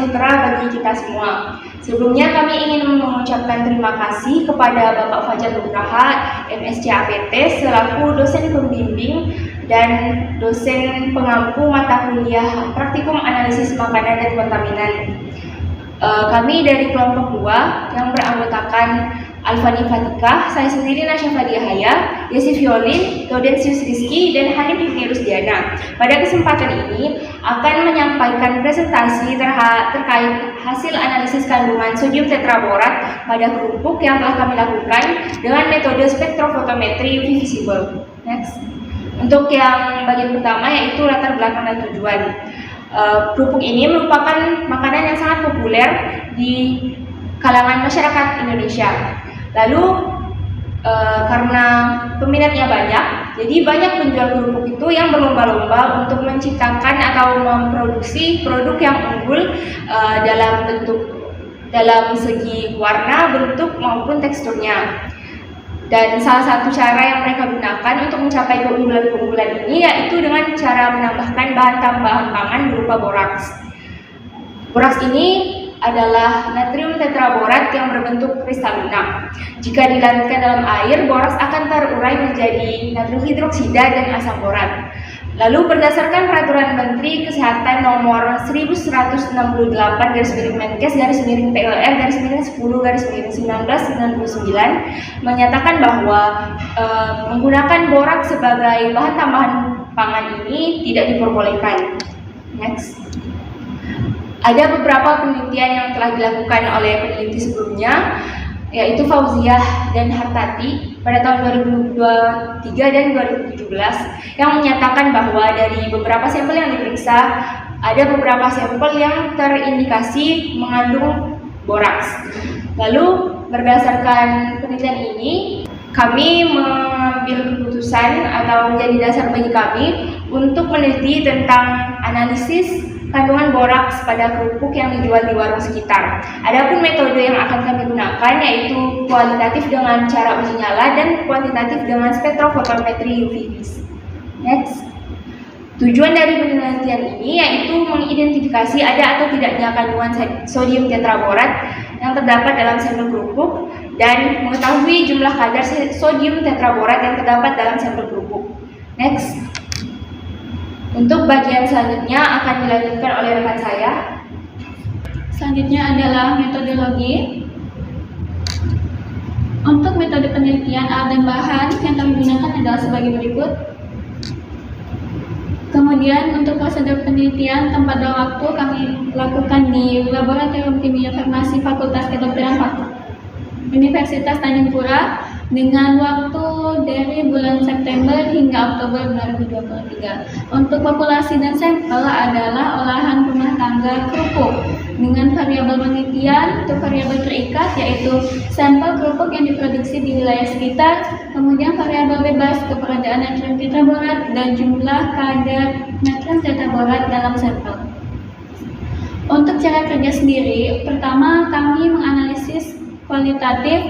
sejahtera bagi kita semua. Sebelumnya kami ingin mengucapkan terima kasih kepada Bapak Fajar Nugraha, MSc APT, selaku dosen pembimbing dan dosen pengampu mata kuliah praktikum analisis makanan dan kontaminan. Kami dari kelompok 2 yang beranggotakan Alfani Fatika, saya sendiri Nasya Fadiyahaya, Desi Violin, Gaudensius Rizky, dan Hanif Hifni Rusdiana. Pada kesempatan ini akan menyampaikan presentasi terkait hasil analisis kandungan sodium tetraborat pada kerupuk yang telah kami lakukan dengan metode spektrofotometri UV visible. Next. Untuk yang bagian pertama yaitu latar belakang dan tujuan. Kerupuk ini merupakan makanan yang sangat populer di kalangan masyarakat Indonesia. Lalu karena peminatnya banyak, jadi banyak penjual kerupuk itu yang berlomba-lomba untuk menciptakan atau memproduksi produk yang unggul dalam segi warna, bentuk maupun teksturnya. Dan salah satu cara yang mereka gunakan untuk mencapai keunggulan-keunggulan ini yaitu dengan cara menambahkan bahan tambahan pangan berupa boraks. Boraks ini adalah natrium tetraborat yang berbentuk kristal lunak. Jika dilarutkan dalam air, boraks akan terurai menjadi natrium hidroksida dan asam borat. Lalu berdasarkan Peraturan Menteri Kesehatan Nomor 11/Menkes/PLR/10/19/1999 menyatakan bahwa menggunakan boraks sebagai bahan tambahan pangan ini tidak diperbolehkan. Next. Ada beberapa penelitian yang telah dilakukan oleh peneliti sebelumnya, yaitu Fauziah dan Hartati pada tahun 2023 dan 2017 yang menyatakan bahwa dari beberapa sampel yang diperiksa, ada beberapa sampel yang terindikasi mengandung boraks. Lalu berdasarkan penelitian ini, kami mengambil keputusan atau menjadi dasar bagi kami untuk meneliti tentang analisis kandungan boraks pada kerupuk yang dijual di warung sekitar. Adapun metode yang akan kami gunakan yaitu kualitatif dengan cara uji nyala dan kuantitatif dengan spektrofotometri UV vis. Next. Tujuan dari penelitian ini yaitu mengidentifikasi ada atau tidaknya kandungan sodium tetraborat yang terdapat dalam sampel kerupuk dan mengetahui jumlah kadar sodium tetraborat yang terdapat dalam sampel kerupuk. Next. Untuk bagian selanjutnya akan dilanjutkan oleh rekan saya. Selanjutnya adalah metodologi. Untuk metode penelitian alat dan bahan yang kami gunakan adalah sebagai berikut. Kemudian untuk prosedur penelitian, tempat dan waktu kami lakukan di Laboratorium Kimia Farmasi Fakultas Kedokteran Universitas Tanjung Pura dengan waktu dari bulan September hingga Oktober 2023. Untuk populasi dan sampel adalah olahan rumah tangga kerupuk dengan variabel penelitian untuk variabel terikat yaitu sampel kerupuk yang diproduksi di wilayah sekitar, kemudian variabel bebas keberadaan natrium tetraborat dan jumlah kadar natrium tetraborat dalam sampel. Untuk cara kerja sendiri, pertama kami menganalisis kualitatif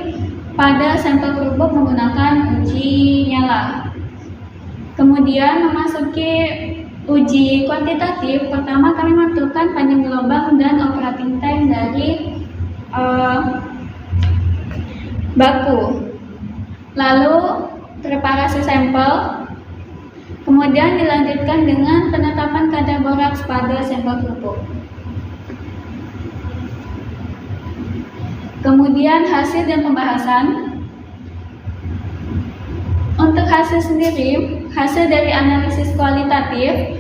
pada sampel kerupuk menggunakan uji nyala. Kemudian memasuki uji kuantitatif, pertama kami menentukan panjang gelombang dan operating time dari baku. Lalu preparasi sampel, kemudian dilanjutkan dengan penetapan kadar boraks pada sampel kerupuk. Kemudian hasil dan pembahasan. Untuk hasil sendiri, hasil dari analisis kualitatif,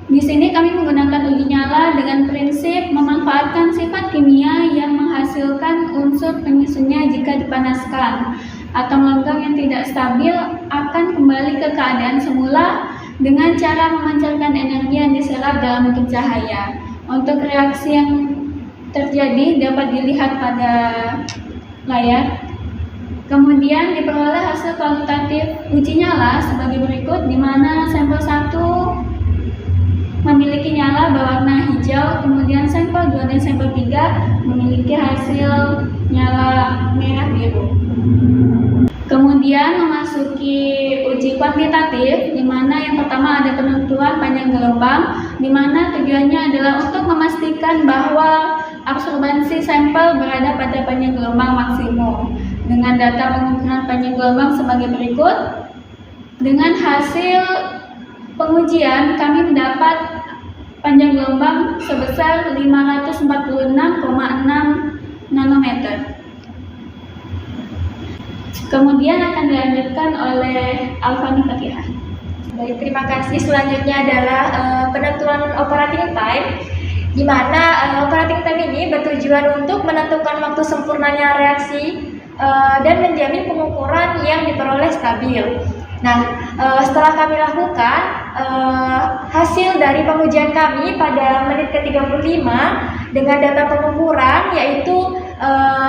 di sini kami menggunakan uji nyala dengan prinsip memanfaatkan sifat kimia yang menghasilkan unsur penyusunnya jika dipanaskan. Atom logam yang tidak stabil akan kembali ke keadaan semula dengan cara memancarkan energi yang diserap dalam bentuk cahaya. Untuk reaksi yang terjadi dapat dilihat pada layar. Kemudian diperoleh hasil kualitatif uji nyala sebagai berikut, di mana sampel 1 memiliki nyala berwarna hijau, kemudian sampel 2 dan sampel 3 memiliki hasil nyala merah biru. Kemudian memasuki uji kuantitatif, di mana yang pertama ada penentuan panjang gelombang, di mana tujuannya adalah untuk memastikan bahwa absorbansi sampel berada pada panjang gelombang maksimum. Dengan data pengukuran panjang gelombang sebagai berikut. Dengan hasil pengujian, kami mendapat panjang gelombang sebesar 546,6 nanometer. Kemudian akan dilanjutkan oleh Alfani Fatihah. Baik, terima kasih. Selanjutnya adalah penentuan operating time, di mana operating time ini bertujuan untuk menentukan waktu sempurnanya reaksi dan menjamin pengukuran yang diperoleh stabil. Nah, setelah kami lakukan hasil dari pengujian kami pada menit ke-35 dengan data pengukuran, yaitu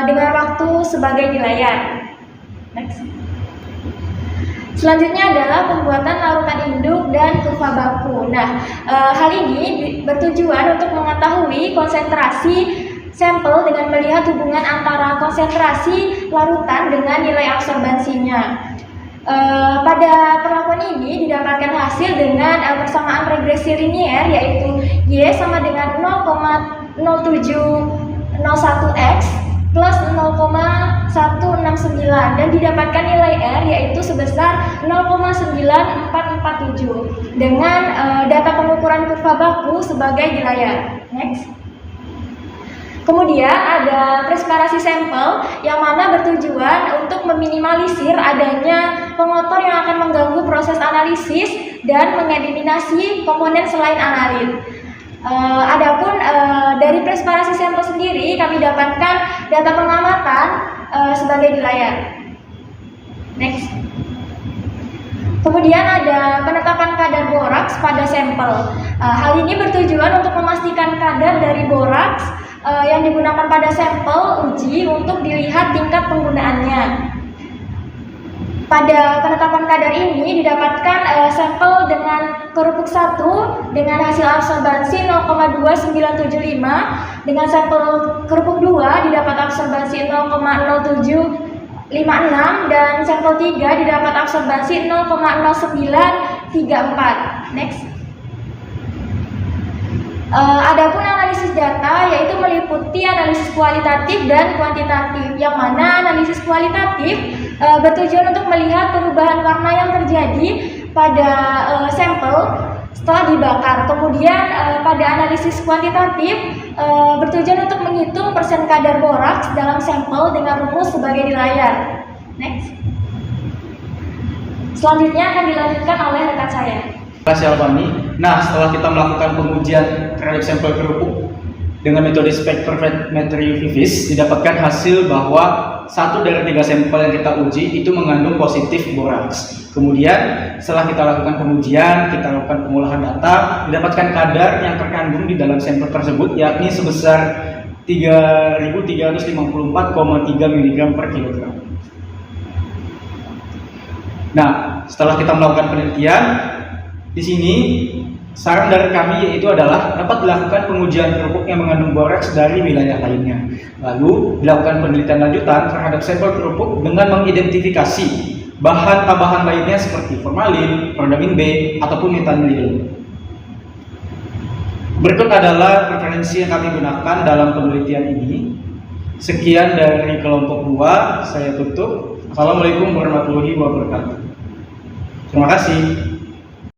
dengan waktu sebagai di layar. Next. Selanjutnya adalah pembuatan larutan induk dan kurva baku. Nah, hal ini bertujuan untuk mengetahui konsentrasi sampel dengan melihat hubungan antara konsentrasi larutan dengan nilai absorbansinya. Pada perlakuan ini didapatkan hasil dengan persamaan regresi linier, yaitu Y sama dengan 0,0701X plus 0,169 dan didapatkan nilai R yaitu sebesar 0,9447 dengan data pengukuran kurva baku sebagai di layar. Next. Kemudian ada presparasi sampel yang mana bertujuan untuk meminimalisir adanya pengotor yang akan mengganggu proses analisis dan mengeliminasi komponen selain analit. Adapun dari presparasi sampel sendiri kami dapatkan data pengamatan sebagai di layar. Next. Kemudian ada penetapan kadar boraks pada sampel. Hal ini bertujuan untuk memastikan kadar dari boraks yang digunakan pada sampel uji untuk dilihat tingkat penggunaannya. Pada penetapan kadar ini didapatkan sampel dengan kerupuk 1 dengan hasil absorbansi 0,2975, dengan sampel kerupuk 2 didapat absorbansi 0,0756 dan sampel 3 didapat absorbansi 0,0934. Next. Adapun analisis data yaitu meliputi analisis kualitatif dan kuantitatif, yang mana analisis kualitatif bertujuan untuk melihat perubahan warna yang terjadi pada sampel setelah dibakar. Kemudian pada analisis kuantitatif bertujuan untuk menghitung persen kadar boraks dalam sampel dengan rumus sebagai di layar. Next. Selanjutnya akan dilanjutkan oleh rekan saya. Terima kasih Alfani. Nah, setelah kita melakukan pengujian terhadap sampel kerupuk dengan metode spektrometri UV-Vis, didapatkan hasil bahwa 1 dari 3 sampel yang kita uji itu mengandung positif boraks. Kemudian setelah kita lakukan pengujian, kita lakukan pengolahan data, didapatkan kadar yang terkandung di dalam sampel tersebut yakni sebesar 3.354,3 mg per kilogram. Nah, setelah kita melakukan penelitian, di sini saran dari kami yaitu adalah dapat dilakukan pengujian kerupuk yang mengandung boraks dari wilayah lainnya. Lalu dilakukan penelitian lanjutan terhadap sampel kerupuk dengan mengidentifikasi bahan tambahan lainnya seperti formalin, rodamin B, ataupun metanil. Berikut adalah referensi yang kami gunakan dalam penelitian ini. Sekian dari kelompok 2, saya tutup. Assalamualaikum warahmatullahi wabarakatuh. Terima kasih.